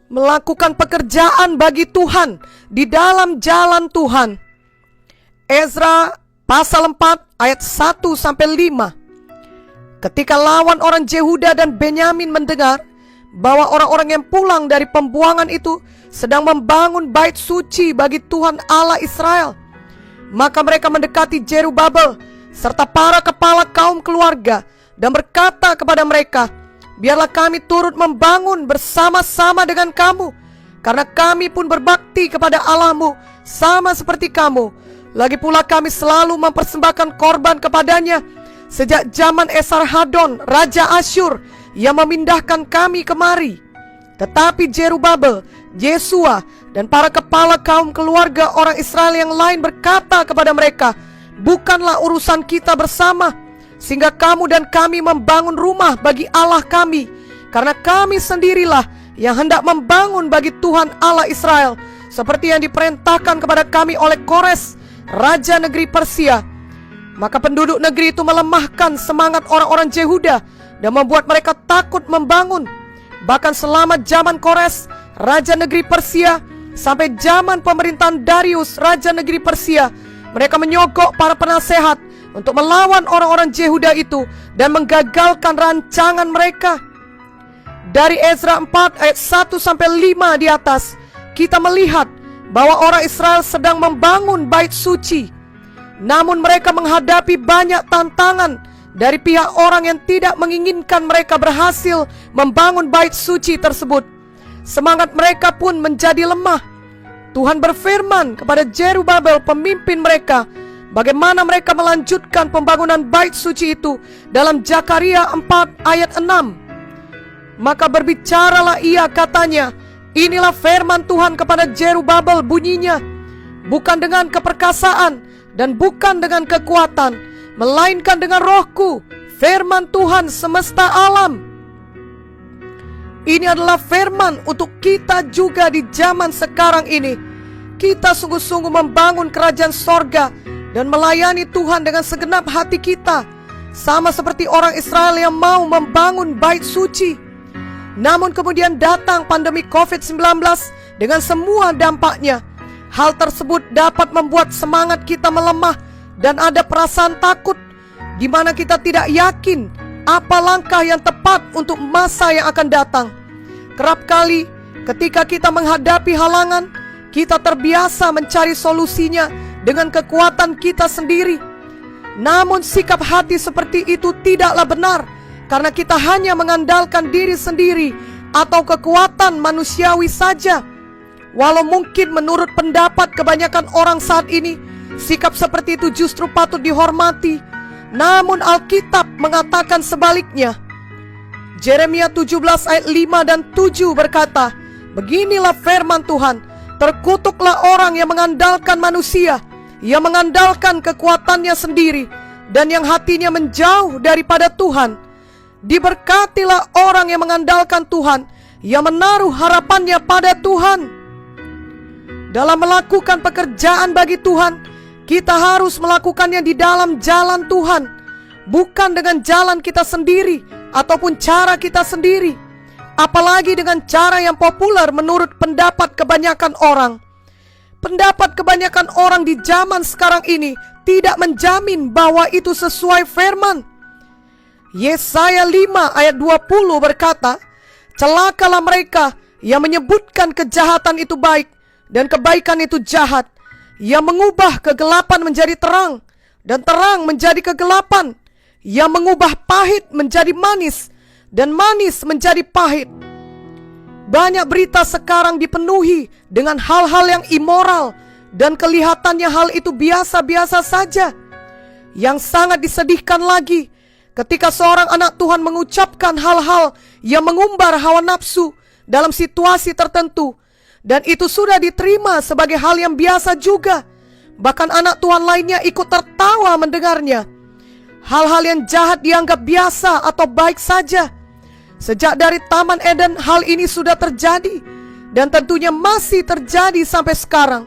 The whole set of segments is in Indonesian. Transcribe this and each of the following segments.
melakukan pekerjaan bagi Tuhan di dalam jalan Tuhan. Ezra pasal 4 ayat 1-5. Ketika lawan orang Yehuda dan Benyamin mendengar bahwa orang-orang yang pulang dari pembuangan itu sedang membangun bait suci bagi Tuhan Allah Israel, maka mereka mendekati Zerubabel serta para kepala kaum keluarga dan berkata kepada mereka, "Biarlah kami turut membangun bersama-sama dengan kamu, karena kami pun berbakti kepada Allahmu sama seperti kamu. Lagi pula kami selalu mempersembahkan korban kepadanya sejak zaman Esarhadon, Raja Asyur, yang memindahkan kami kemari." Tetapi Zerubabel, Yesua, dan para kepala kaum keluarga orang Israel yang lain berkata kepada mereka, "Bukanlah urusan kita bersama, sehingga kamu dan kami membangun rumah bagi Allah kami, karena kami sendirilah yang hendak membangun bagi Tuhan Allah Israel, seperti yang diperintahkan kepada kami oleh Kores, raja negeri Persia." Maka penduduk negeri itu melemahkan semangat orang-orang Yehuda dan membuat mereka takut membangun. Bahkan selama zaman Kores, raja negeri Persia, sampai zaman pemerintahan Darius, raja negeri Persia, mereka menyogok para penasehat untuk melawan orang-orang Yehuda itu dan menggagalkan rancangan mereka. Dari Ezra 4 ayat 1-5 di atas, kita melihat bahwa orang Israel sedang membangun bait suci. Namun mereka menghadapi banyak tantangan dari pihak orang yang tidak menginginkan mereka berhasil membangun bait suci tersebut. Semangat mereka pun menjadi lemah. Tuhan berfirman kepada Zerubabel, pemimpin mereka, bagaimana mereka melanjutkan pembangunan bait suci itu dalam Zakaria 4 ayat 6. Maka berbicaralah ia, katanya, "Inilah firman Tuhan kepada Zerubabel, bunyinya, bukan dengan keperkasaan dan bukan dengan kekuatan, melainkan dengan rohku, firman Tuhan semesta alam." Ini adalah firman untuk kita juga di zaman sekarang ini. Kita sungguh-sungguh membangun kerajaan sorga dan melayani Tuhan dengan segenap hati kita, sama seperti orang Israel yang mau membangun bait suci. Namun kemudian datang pandemi COVID-19 dengan semua dampaknya. Hal tersebut dapat membuat semangat kita melemah dan ada perasaan takut, di mana kita tidak yakin apa langkah yang tepat untuk masa yang akan datang. Kerap kali ketika kita menghadapi halangan, kita terbiasa mencari solusinya dengan kekuatan kita sendiri. Namun sikap hati seperti itu tidaklah benar, karena kita hanya mengandalkan diri sendiri atau kekuatan manusiawi saja. Walau mungkin menurut pendapat kebanyakan orang saat ini, sikap seperti itu justru patut dihormati, namun Alkitab mengatakan sebaliknya. Yeremia 17 ayat 5 dan 7 berkata, "Beginilah firman Tuhan, terkutuklah orang yang mengandalkan manusia, yang mengandalkan kekuatannya sendiri, dan yang hatinya menjauh daripada Tuhan. Diberkatilah orang yang mengandalkan Tuhan, yang menaruh harapannya pada Tuhan." Dalam melakukan pekerjaan bagi Tuhan, kita harus melakukannya di dalam jalan Tuhan, bukan dengan jalan kita sendiri ataupun cara kita sendiri, apalagi dengan cara yang populer menurut pendapat kebanyakan orang. Pendapat kebanyakan orang di zaman sekarang ini tidak menjamin bahwa itu sesuai firman. Yesaya 5 ayat 20 berkata, "Celakalah mereka yang menyebutkan kejahatan itu baik dan kebaikan itu jahat, yang mengubah kegelapan menjadi terang dan terang menjadi kegelapan, yang mengubah pahit menjadi manis dan manis menjadi pahit." Banyak berita sekarang dipenuhi dengan hal-hal yang immoral dan kelihatannya hal itu biasa-biasa saja. Yang sangat disedihkan lagi, ketika seorang anak Tuhan mengucapkan hal-hal yang mengumbar hawa nafsu dalam situasi tertentu, dan itu sudah diterima sebagai hal yang biasa juga. Bahkan anak Tuhan lainnya ikut tertawa mendengarnya. Hal-hal yang jahat dianggap biasa atau baik saja. Sejak dari Taman Eden hal ini sudah terjadi, dan tentunya masih terjadi sampai sekarang.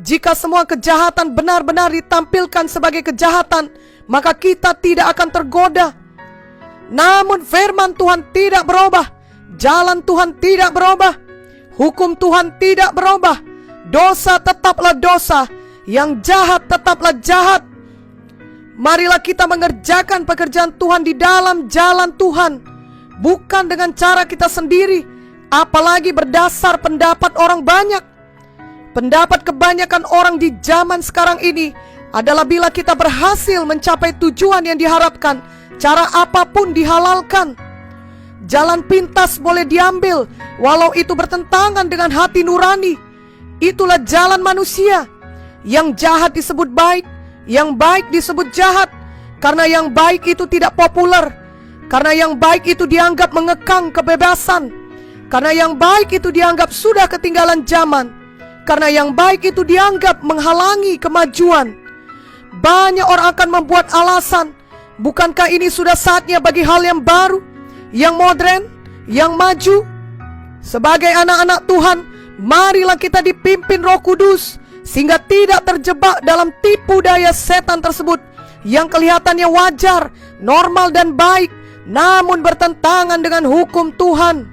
Jika semua kejahatan benar-benar ditampilkan sebagai kejahatan, maka kita tidak akan tergoda. Namun firman Tuhan tidak berubah, jalan Tuhan tidak berubah. Hukum Tuhan tidak berubah. Dosa tetaplah dosa, yang jahat tetaplah jahat. Marilah kita mengerjakan pekerjaan Tuhan di dalam jalan Tuhan, bukan dengan cara kita sendiri, apalagi berdasar pendapat orang banyak. Pendapat kebanyakan orang di zaman sekarang ini adalah bila kita berhasil mencapai tujuan yang diharapkan, cara apapun dihalalkan. Jalan pintas boleh diambil, walau itu bertentangan dengan hati nurani. Itulah jalan manusia. Yang jahat disebut baik, yang baik disebut jahat. Karena yang baik itu tidak populer, karena yang baik itu dianggap mengekang kebebasan, karena yang baik itu dianggap sudah ketinggalan zaman, karena yang baik itu dianggap menghalangi kemajuan. Banyak orang akan membuat alasan, bukankah ini sudah saatnya bagi hal yang baru, yang modern, yang maju? Sebagai anak-anak Tuhan, marilah kita dipimpin Roh Kudus, sehingga tidak terjebak dalam tipu daya setan tersebut, yang kelihatannya wajar, normal dan baik, namun bertentangan dengan hukum Tuhan.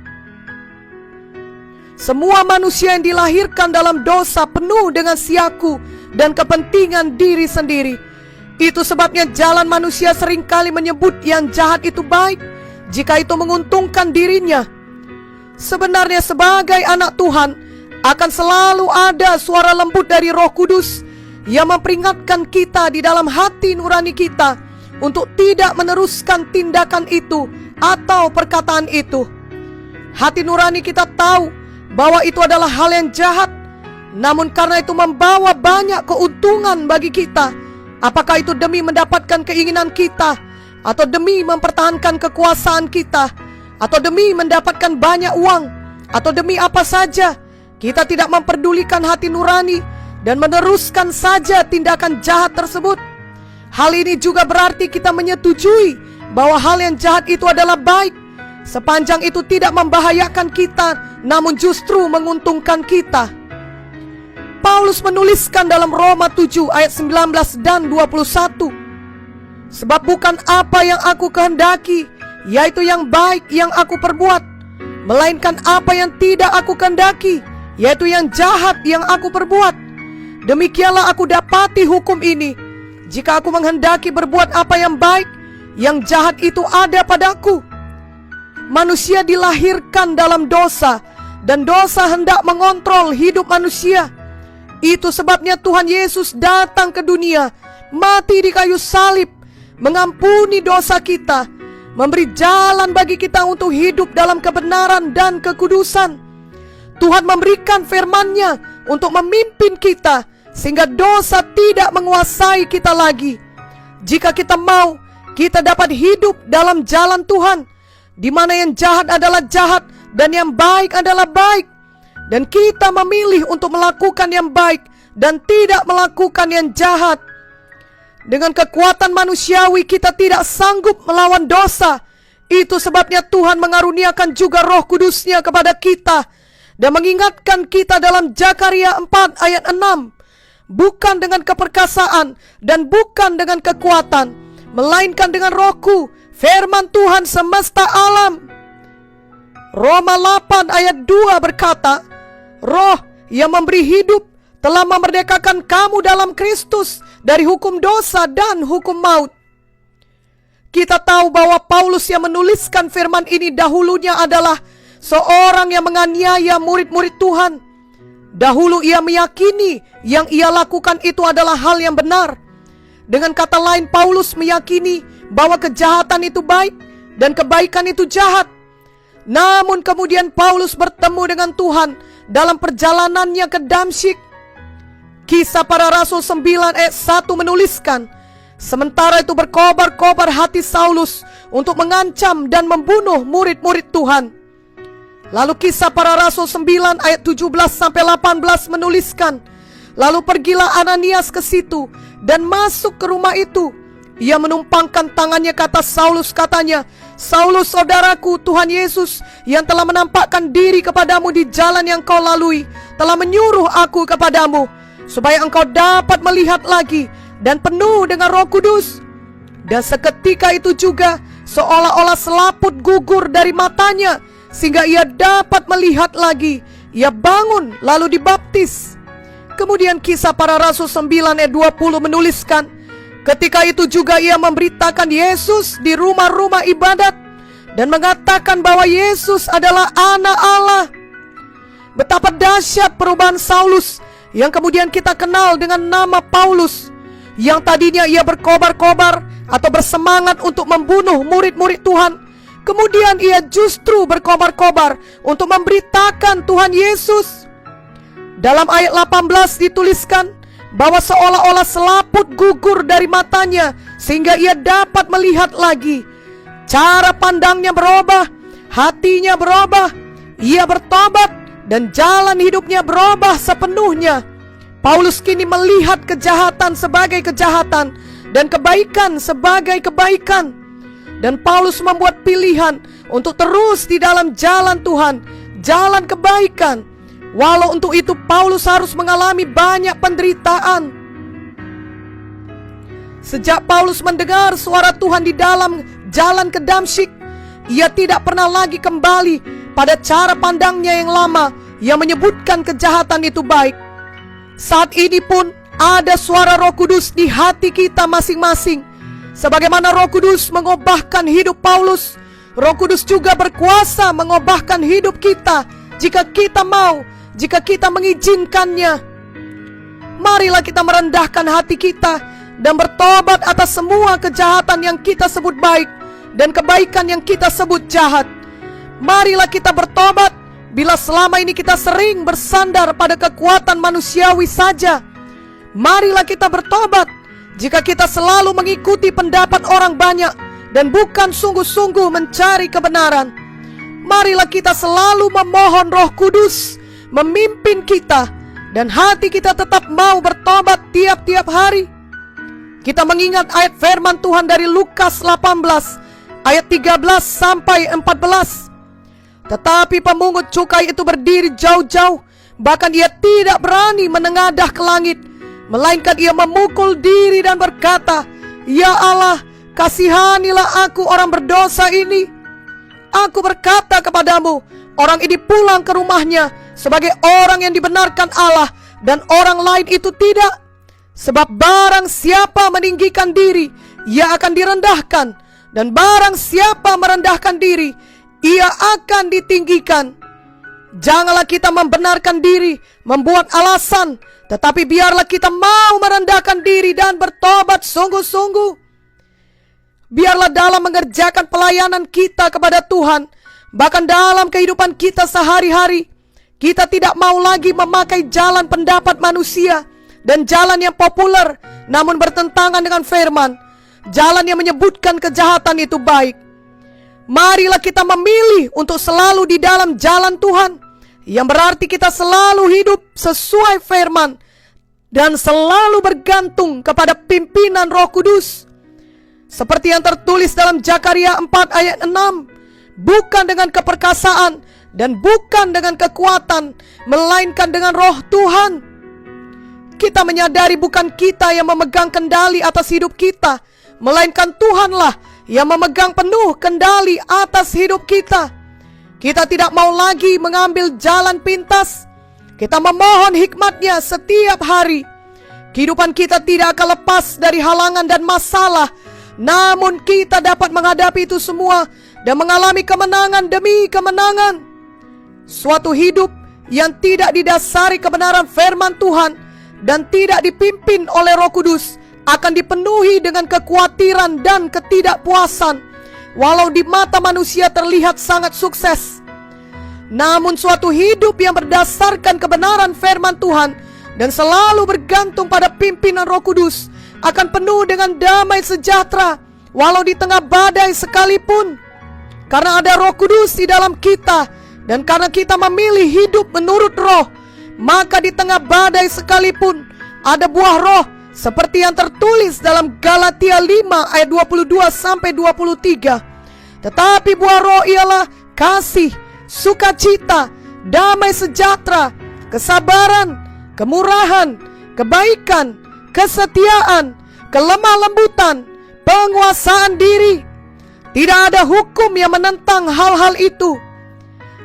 Semua manusia yang dilahirkan dalam dosa penuh dengan siaku dan kepentingan diri sendiri. Itu sebabnya jalan manusia seringkali menyebut yang jahat itu baik, jika itu menguntungkan dirinya. Sebenarnya sebagai anak Tuhan, akan selalu ada suara lembut dari Roh Kudus yang memperingatkan kita di dalam hati nurani kita untuk tidak meneruskan tindakan itu atau perkataan itu. Hati nurani kita tahu bahwa itu adalah hal yang jahat, namun karena itu membawa banyak keuntungan bagi kita, apakah itu demi mendapatkan keinginan kita, atau demi mempertahankan kekuasaan kita, atau demi mendapatkan banyak uang, atau demi apa saja, kita tidak memperdulikan hati nurani dan meneruskan saja tindakan jahat tersebut. Hal ini juga berarti kita menyetujui bahwa hal yang jahat itu adalah baik, sepanjang itu tidak membahayakan kita, namun justru menguntungkan kita. Paulus menuliskan dalam Roma 7 ayat 19 dan 21, sebab bukan apa yang aku kehendaki, yaitu yang baik yang aku perbuat, melainkan apa yang tidak aku kehendaki, yaitu yang jahat yang aku perbuat. Demikianlah aku dapati hukum ini, jika aku menghendaki berbuat apa yang baik, yang jahat itu ada padaku. Manusia dilahirkan dalam dosa, dan dosa hendak mengontrol hidup manusia. Itu sebabnya Tuhan Yesus datang ke dunia, mati di kayu salib, mengampuni dosa kita, memberi jalan bagi kita untuk hidup dalam kebenaran dan kekudusan. Tuhan memberikan firman-Nya untuk memimpin kita, sehingga dosa tidak menguasai kita lagi. Jika kita mau, kita dapat hidup dalam jalan Tuhan, di mana yang jahat adalah jahat dan yang baik adalah baik. Dan kita memilih untuk melakukan yang baik dan tidak melakukan yang jahat. Dengan kekuatan manusiawi kita tidak sanggup melawan dosa. Itu sebabnya Tuhan mengaruniakan juga Roh Kudus-Nya kepada kita dan mengingatkan kita dalam Zakaria 4 ayat 6, bukan dengan keperkasaan dan bukan dengan kekuatan, melainkan dengan Rohku, firman Tuhan semesta alam. Roma 8 ayat 2 berkata, Roh yang memberi hidup telah memerdekakan kamu dalam Kristus dari hukum dosa dan hukum maut. Kita tahu bahwa Paulus yang menuliskan firman ini dahulunya adalah seorang yang menganiaya murid-murid Tuhan. Dahulu ia meyakini yang ia lakukan itu adalah hal yang benar. Dengan kata lain, Paulus meyakini bahwa kejahatan itu baik dan kebaikan itu jahat. Namun kemudian Paulus bertemu dengan Tuhan dalam perjalanannya ke Damsyik. Kisah Para Rasul 9 ayat 1 menuliskan, sementara itu berkobar-kobar hati Saulus untuk mengancam dan membunuh murid-murid Tuhan. Lalu Kisah Para Rasul 9 ayat 17 sampai 18 menuliskan, lalu pergilah Ananias ke situ dan masuk ke rumah itu. Ia menumpangkan tangannya ke atas Saulus, katanya, Saulus saudaraku, Tuhan Yesus yang telah menampakkan diri kepadamu di jalan yang kau lalui telah menyuruh aku kepadamu, supaya engkau dapat melihat lagi dan penuh dengan Roh Kudus. Dan seketika itu juga seolah-olah selaput gugur dari matanya, sehingga ia dapat melihat lagi. ia bangun lalu dibaptis. Kemudian Kisah Para Rasul 9 ayat 20 menuliskan, ketika itu juga ia memberitakan Yesus di rumah-rumah ibadat dan mengatakan bahwa Yesus adalah Anak Allah. Betapa dahsyat perubahan Saulus yang kemudian kita kenal dengan nama Paulus, yang tadinya ia berkobar-kobar atau bersemangat untuk membunuh murid-murid Tuhan. Kemudian ia justru berkobar-kobar untuk memberitakan Tuhan Yesus. Dalam ayat 18 dituliskan bahwa seolah-olah selaput gugur dari matanya sehingga ia dapat melihat lagi. Cara pandangnya berubah, hatinya berubah, ia bertobat dan jalan hidupnya berubah sepenuhnya. Paulus kini melihat kejahatan sebagai kejahatan dan kebaikan sebagai kebaikan. Dan Paulus membuat pilihan untuk terus di dalam jalan Tuhan, jalan kebaikan. Walau untuk itu Paulus harus mengalami banyak penderitaan. Sejak Paulus mendengar suara Tuhan di dalam jalan ke Damsyik, ia tidak pernah lagi kembali pada cara pandangnya yang lama yang menyebutkan kejahatan itu baik. Saat ini pun ada suara Roh Kudus di hati kita masing-masing. Sebagaimana Roh Kudus mengubahkan hidup Paulus, Roh Kudus juga berkuasa mengubahkan hidup kita jika kita mau, jika kita mengizinkannya. Marilah kita merendahkan hati kita dan bertobat atas semua kejahatan yang kita sebut baik dan kebaikan yang kita sebut jahat. Marilah kita bertobat bila selama ini kita sering bersandar pada kekuatan manusiawi saja. Marilah kita bertobat jika kita selalu mengikuti pendapat orang banyak dan bukan sungguh-sungguh mencari kebenaran. Marilah kita selalu memohon Roh Kudus memimpin kita dan hati kita tetap mau bertobat tiap-tiap hari. Kita mengingat ayat firman Tuhan dari Lukas 18 ayat 13 sampai 14. Tetapi pemungut cukai itu berdiri jauh-jauh, bahkan ia tidak berani menengadah ke langit, melainkan ia memukul diri dan berkata, "Ya Allah, kasihanilah aku orang berdosa ini." Aku berkata kepadamu, orang ini pulang ke rumahnya sebagai orang yang dibenarkan Allah, dan orang lain itu tidak. Sebab barang siapa meninggikan diri, ia akan direndahkan, dan barang siapa merendahkan diri, ia akan ditinggikan. Janganlah kita membenarkan diri, membuat alasan, tetapi biarlah kita mau merendahkan diri dan bertobat sungguh-sungguh. Biarlah dalam mengerjakan pelayanan kita kepada Tuhan, bahkan dalam kehidupan kita sehari-hari, kita tidak mau lagi memakai jalan pendapat manusia dan jalan yang populer namun bertentangan dengan firman, jalan yang menyebutkan kejahatan itu baik. Marilah kita memilih untuk selalu di dalam jalan Tuhan, yang berarti kita selalu hidup sesuai firman dan selalu bergantung kepada pimpinan Roh Kudus. Seperti yang tertulis dalam Zakaria 4 ayat 6, bukan dengan keperkasaan dan bukan dengan kekuatan, melainkan dengan Roh Tuhan. Kita menyadari bukan kita yang memegang kendali atas hidup kita, melainkan Tuhanlah yang memegang penuh kendali atas hidup kita. Kita tidak mau lagi mengambil jalan pintas. Kita memohon hikmat-Nya setiap hari. Kehidupan kita tidak akan lepas dari halangan dan masalah, namun kita dapat menghadapi itu semua dan mengalami kemenangan demi kemenangan. Suatu hidup yang tidak didasari kebenaran firman Tuhan dan tidak dipimpin oleh Roh Kudus akan dipenuhi dengan kekhawatiran dan ketidakpuasan. Walau di mata manusia terlihat sangat sukses, namun suatu hidup yang berdasarkan kebenaran firman Tuhan dan selalu bergantung pada pimpinan Roh Kudus akan penuh dengan damai sejahtera walau di tengah badai sekalipun. Karena ada Roh Kudus di dalam kita dan karena kita memilih hidup menurut Roh, maka di tengah badai sekalipun ada buah Roh seperti yang tertulis dalam Galatia 5 ayat 22 sampai 23. Tetapi buah Roh ialah kasih, sukacita, damai sejahtera, kesabaran, kemurahan, kebaikan, kesetiaan, kelemah lembutan, penguasaan diri. Tidak ada hukum yang menentang hal-hal itu.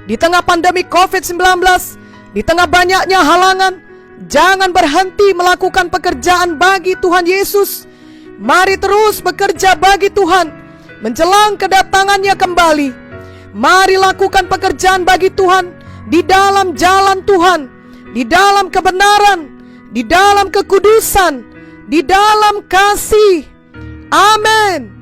Di tengah pandemi COVID-19, Di tengah banyaknya halangan, jangan berhenti melakukan pekerjaan bagi Tuhan Yesus. Mari terus bekerja bagi Tuhan menjelang kedatangannya kembali. Mari lakukan pekerjaan bagi Tuhan di dalam jalan Tuhan, di dalam kebenaran, di dalam kekudusan, di dalam kasih. Amin.